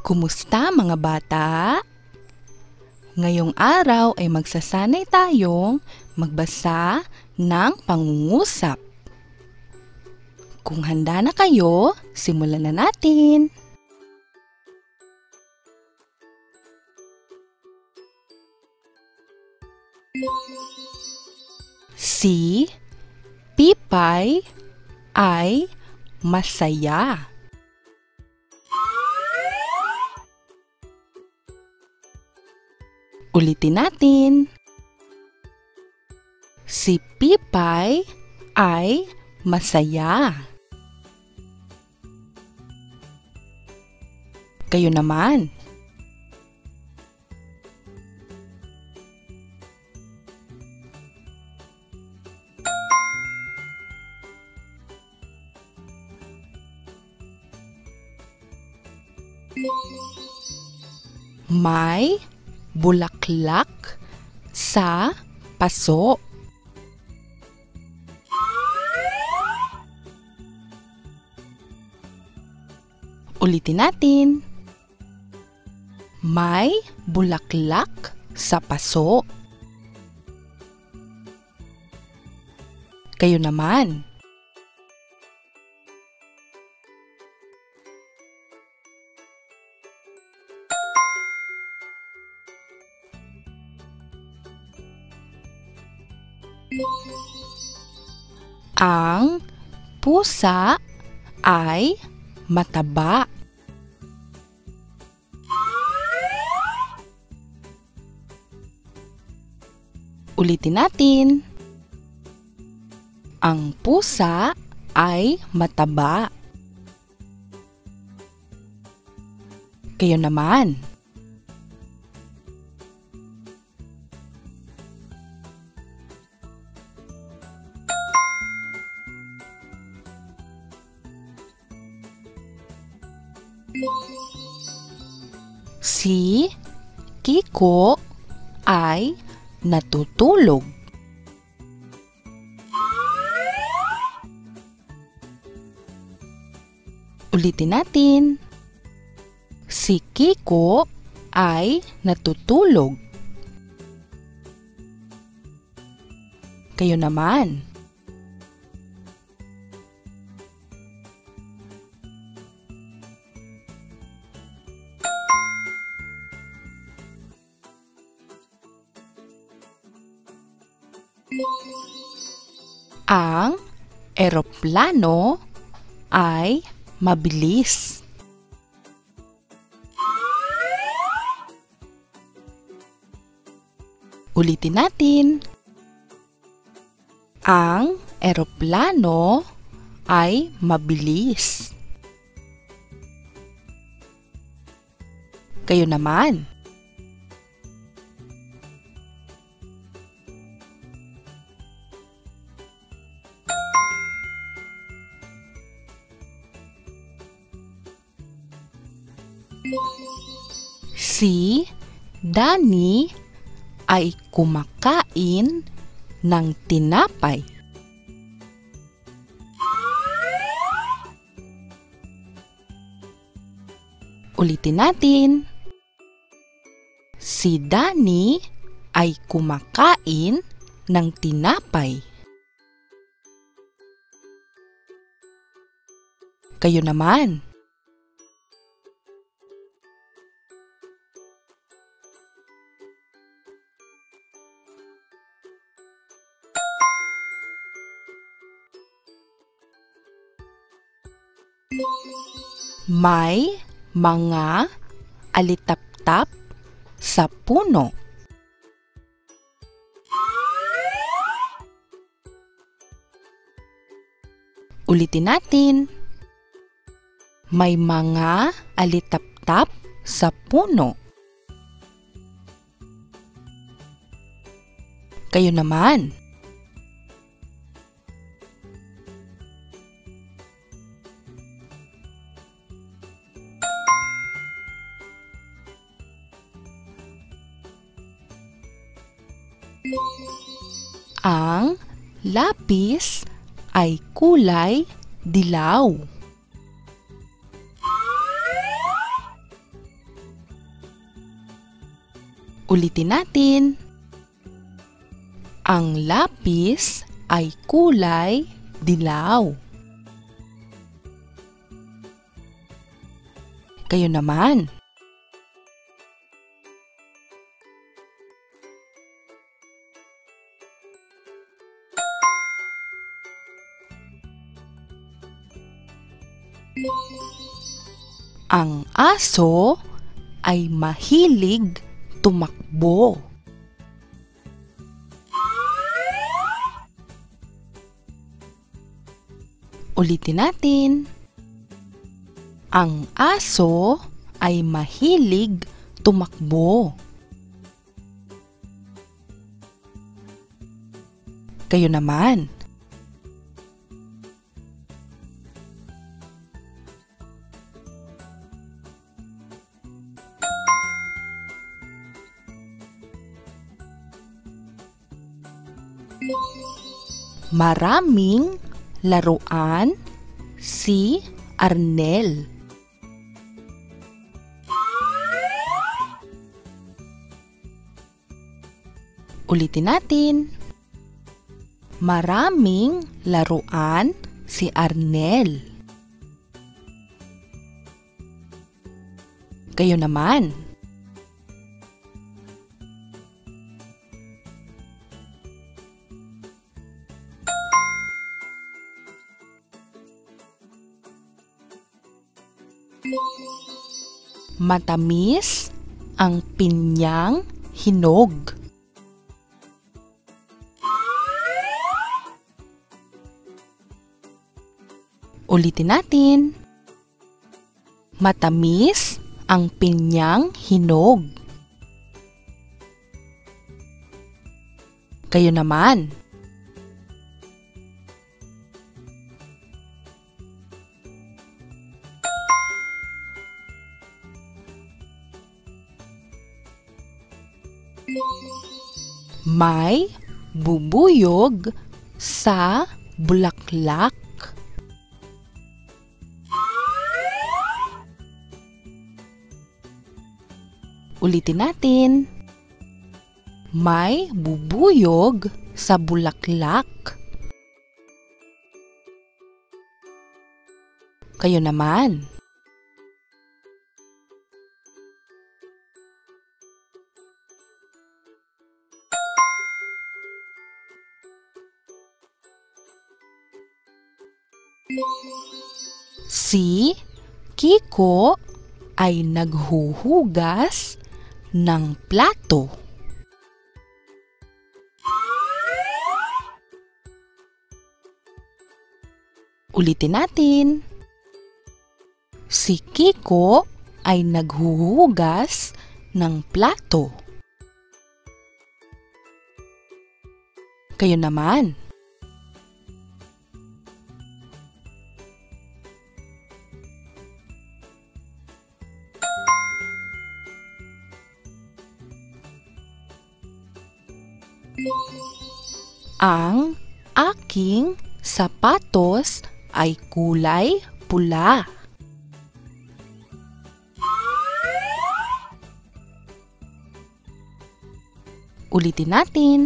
Kumusta mga bata? Ngayong araw ay magsasanay tayong magbasa ng pangungusap. Kung handa na kayo, simulan na natin. Si Pipay ay masaya. Ulitin natin. Si Pipay ay masaya. Kayo naman. May bulaklak sa paso. Ulitin natin. May bulaklak sa paso. Kayo naman. Ang pusa ay mataba. Ulitin natin. Ang pusa ay mataba. Kayo naman. Si Kiko ay natutulog. Ulitin natin. Si Kiko ay natutulog. Kayo naman. Ang eroplano ay mabilis. Ulitin natin. Ang eroplano ay mabilis. Kayo naman. Si Danny ay kumakain ng tinapay. Ulitin natin. Si Danny ay kumakain ng tinapay. Kayo naman. May mga alitaptap sa puno. Ulitin natin. May mga alitaptap sa puno. Kayo naman. Ang lapis ay kulay dilaw. Ulitin natin. Ang lapis ay kulay dilaw. Kayo naman. Ang aso ay mahilig tumakbo. Ulitin natin. Ang aso ay mahilig tumakbo. Kayo naman. Maraming laruan si Arnel. Ulitin natin. Maraming laruan si Arnel. Kayo naman. Matamis ang pinyang hinog. Ulitin natin. Matamis ang pinyang hinog. Kayo naman. May bubuyog sa bulaklak. Ulitin natin. May bubuyog sa bulaklak. Kayo naman. Si Kiko ay naghuhugas ng plato. Ulitin natin. Si Kiko ay naghuhugas ng plato. Kayo naman. Ang aking sapatos ay kulay pula. Ulitin natin.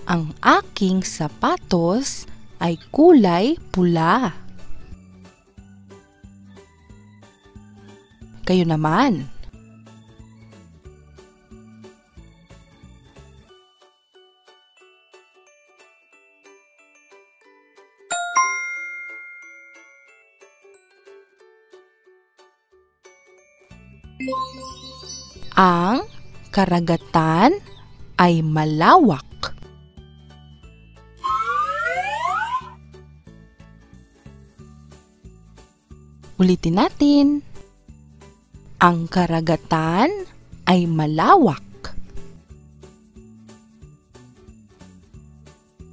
Ang aking sapatos ay kulay pula. Kayo naman. Ang karagatan ay malawak. Ulitin natin. Ang karagatan ay malawak.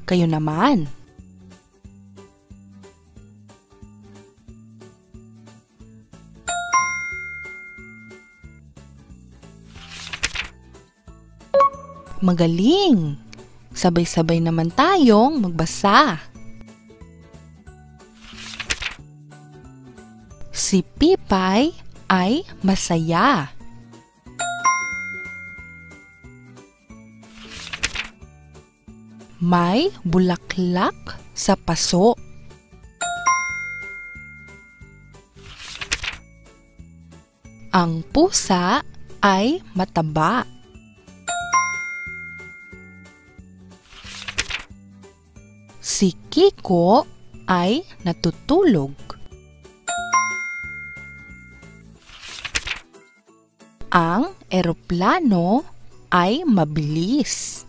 Kayo naman. Magaling! Sabay-sabay naman tayong magbasa. Si Pipay ay masaya. May bulaklak sa paso. Ang pusa ay mataba. Si Kiko ay natutulog. Ang eroplano ay mabilis.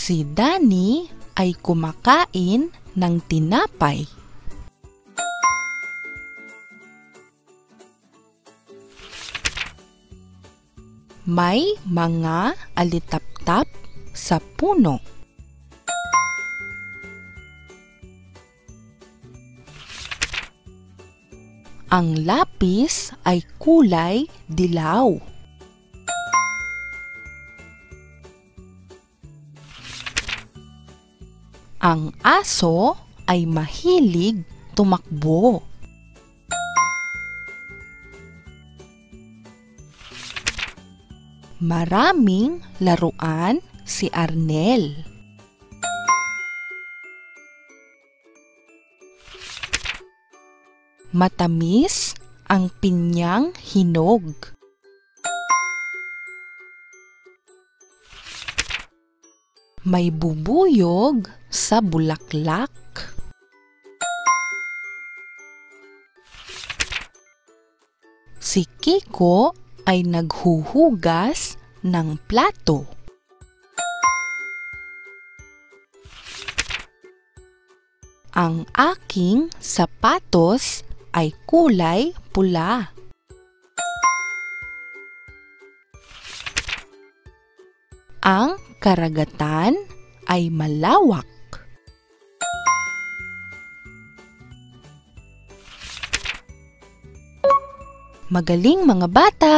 Si Danny ay kumakain ng tinapay. May mga alitaptap sa puno. Ang lapis ay kulay dilaw. Ang aso ay mahilig tumakbo. Maraming laruan si Arnel. Matamis ang pinyang hinog. May bubuyog sa bulaklak. Si Kiko ay naghuhugas ng plato. Ang aking sapatos ay kulay pula. Ang karagatan ay malawak. Magaling mga bata!